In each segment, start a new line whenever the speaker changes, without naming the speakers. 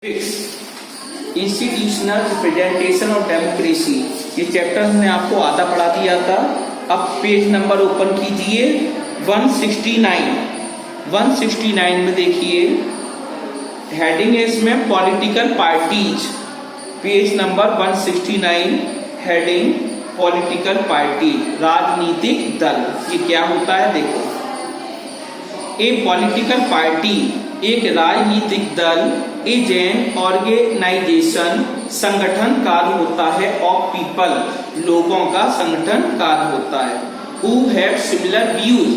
Institutional representation of democracy, ये chapter हमने आपको आधा पढ़ा दिया था। अब पेज नंबर ओपन कीजिए 169 में देखिए हेडिंग है इसमें political parties. Page number 169 heading political party, राजनीतिक दल। ये क्या होता है देखो, ए पॉलिटिकल पार्टी एक राजनीतिक दल इज एन ऑर्गेनाइजेशन संगठन कार्य होता है ऑफ पीपल, लोगों का संगठन कार्य होता है। हु हैव सिमिलर व्यूज,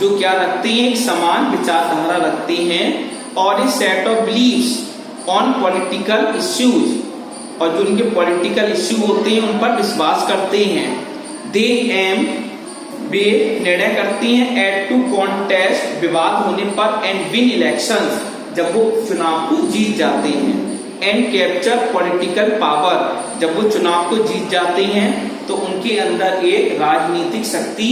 जो क्या रखते हैं, एक समान विचारधारा रखते हैं, और a set of believes on political issues, और जो उनके पॉलिटिकल इश्यू होते हैं उन पर विश्वास करते हैं। दे एम, वे निर्णय करती हैं एट टू कॉन्टेस्ट, विवाद होने पर, एंड विन इलेक्शंस, जब वो चुनाव को जीत जाते हैं, एंड कैप्चर पॉलिटिकल पावर, जब वो चुनाव को जीत जाते हैं तो उनके अंदर एक राजनीतिक शक्ति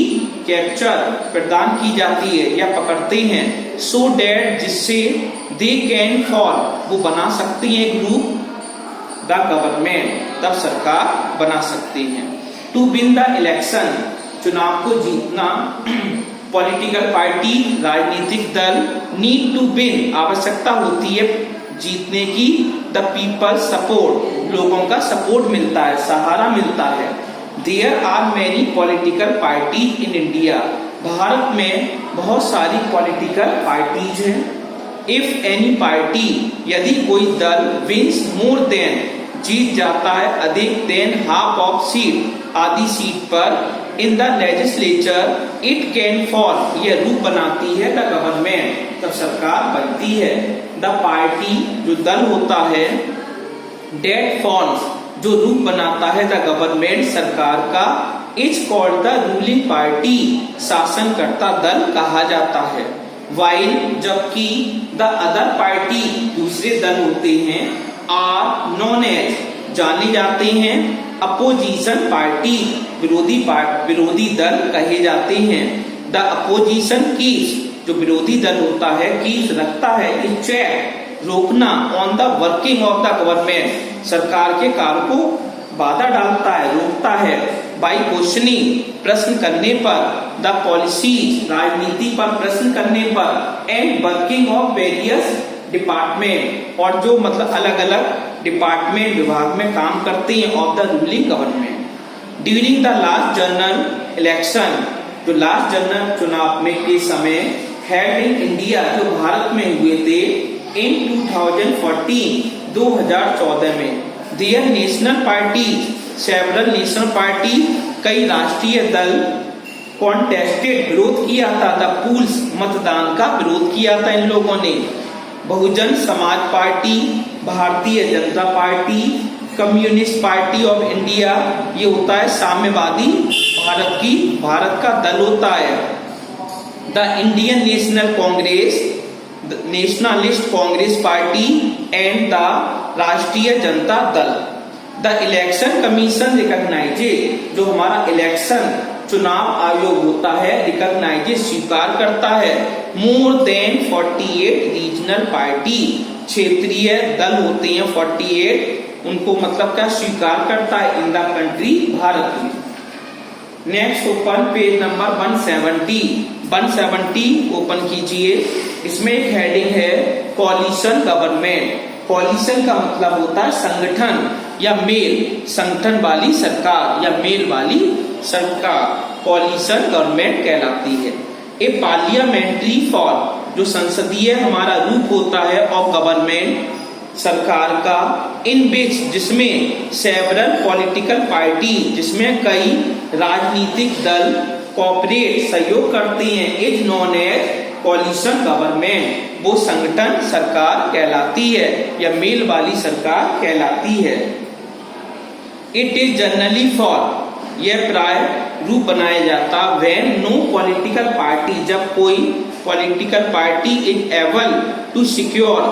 कैप्चर प्रदान की जाती है या पकड़ते हैं, सो डैट जिससे दे कैन फॉर, वो बना सकते हैं ग्रुप द गवर्नमेंट, तब सरकार बना सकते हैं। टू विन द इलेक्शन, चुनाव को जीतना, पॉलिटिकल पार्टी राजनीतिक दल नीड टू विन, आवश्यकता होती है जीतने की, द पीपल सपोर्ट, लोगों का सपोर्ट मिलता है, सहारा मिलता है। There are many political parties in India, Bharat में बहुत सारी पॉलिटिकल पार्टीज हैं। इफ एनी पार्टी, यदि कोई दल, विंस मोर देन, जीत जाता है अधिक, देन हाफ ऑफ सीट, आधी सीट पर, in the legislature, it can fall, यह रूप बनाती है द गवर्नमेंट, तब सरकार बनती है। द पार्टी, जो दल होता है, डेट फॉर्म्स, जो रूप बनाता है द गवर्नमेंट, सरकार का, is called the ruling party, शासनकर्ता दल कहा जाता है। वाइल, जबकि द अदर पार्टी, दूसरे दल होते हैं, आर नोन एज, जाने जाते हैं, अपोजिशन पार्टी, विरोधी दल कहे जाते हैं। द अपोजिशन कीज, जो विरोधी दल होता है, कीज रखता है, चेक, रोकना, on the working of the government, सरकार के कार्य को बाधा डालता है, रोकता है। बाई क्वेश्चनिंग, प्रश्न करने पर, द पॉलिसीज, राजनीति पर प्रश्न करने पर, and working of various department, और जो मतलब अलग अलग डिपार्टमेंट विभाग में काम करते हैं, of the ruling government. During the last general election, जो लास्ट जनरल चुनाव में के समय हेड इन इंडिया, जो भारत में हुए थे, इन 2014 में, there national party, several national party, कई राष्ट्रीय दल, कॉन्टेस्टेड, विरोध किया था, द पूल्स, मतदान का विरोध किया था इन लोगों ने। Bahujan Samaj party, Bharatiya Janata party, communist party of India, ये होता है साम्यवादी भारत का दल होता है। The Indian national Congress, nationalist Congress party, and the राष्ट्रीय Janata Dal. The election commission recognises, जो हमारा इलेक्शन चुनाव आयोग होता है, रिकॉग्नाइजेज, स्वीकार करता है, मोर देन 48 रीजनल पार्टी, क्षेत्रीय दल होते हैं 48, उनको मतलब क्या स्वीकार करता है, इन द कंट्री, भारत में। Next open page number 170 open कीजिए। इसमें एक हेडिंग है कोलिशन गवर्नमेंट। कोलिशन का मतलब होता है संगठन या मेल, संगठन वाली सरकार या मेल वाली सरकार, कोलिशन गवर्नमेंट कहलाती है। ए पार्लियामेंट्री फॉर्म, जो संसदीय हमारा रूप होता है, ऑफ गवर्नमेंट, सरकार का, इन विच, जिसमें सेवरल पॉलिटिकल पार्टी, जिसमें कई राजनीतिक दल कोऑपरेट, सहयोग करते हैं, is known as coalition government, वो संगठन सरकार कहलाती है या मेल वाली सरकार कहलाती है। इट इज जनरली फॉर, यह प्राय रूप बनाया जाता, व्हेन नो पॉलिटिकल पार्टी, जब कोई political party is able to secure,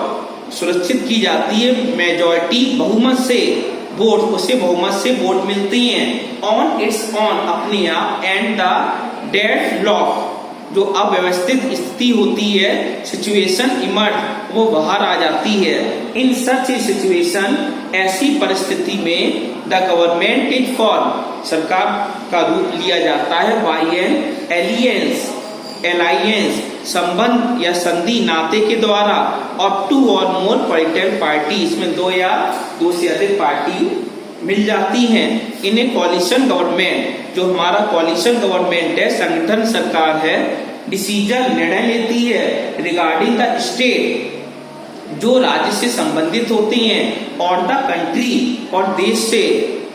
सुरक्षित की जाती है, मेजॉरिटी, बहुमत से वोट, उसे बहुमत से वोट मिलती हैं, ऑन इट्स ऑन, अपने आप, एंड द डेडलॉक, जो अव्यवस्थित स्थिति होती है, सिचुएशन इमर्ज, वो बाहर आ जाती है। इन सच ए सिचुएशन, ऐसी परिस्थिति में द गवर्नमेंट इज फॉर्म, सरकार का रूप लिया जाता है बाय एन एलायंस, संबंध या संधि नाते के द्वारा, और टू और मोर पॉलिटिकल पार्टी, इसमें दो या दो से अधिक पार्टी मिल जाती हैं। इन ए कॉलिशन गवर्नमेंट, जो हमारा कॉलिशन गवर्नमेंट है, संगठन सरकार है, डिसीजन, निर्णय लेती है, रिगार्डिंग द स्टेट, जो राज्य से संबंधित होती हैं, और द कंट्री, और देश से।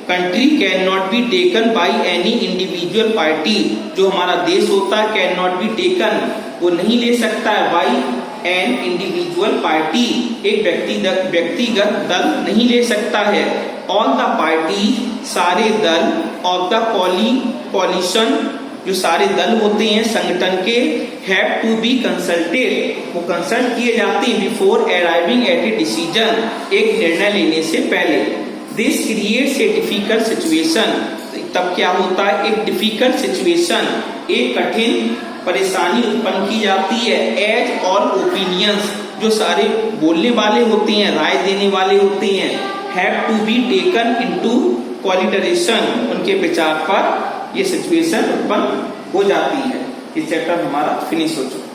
Country can not be taken by any individual party, जो हमारा देश होता है, कैन नॉट बी टेकन, वो नहीं ले सकता है, बाई एन इंडिविजुअल पार्टी, एक व्यक्तिगत दल नहीं ले सकता है। ऑल द पार्टी, सारे दल, ऑफ द कॉलिशन, जो सारे दल होते हैं संगठन के, हैव टू बी कंसल्टेड, वो कंसल्ट किए जाते हैं before arriving at a decision, एक निर्णय लेने से पहले। This creates a difficult situation, तब क्या होता है, एक डिफिकल्ट सिचुएशन, एक कठिन परेशानी उत्पन्न की जाती है। एज ऑल ओपिनियंस, जो सारे बोलने वाले होते हैं, राय देने वाले होते हैं, have to be taken into consideration, उनके विचार पर ये सिचुएशन उत्पन्न हो जाती है। ये चैप्टर हमारा फिनिश हो चुका है।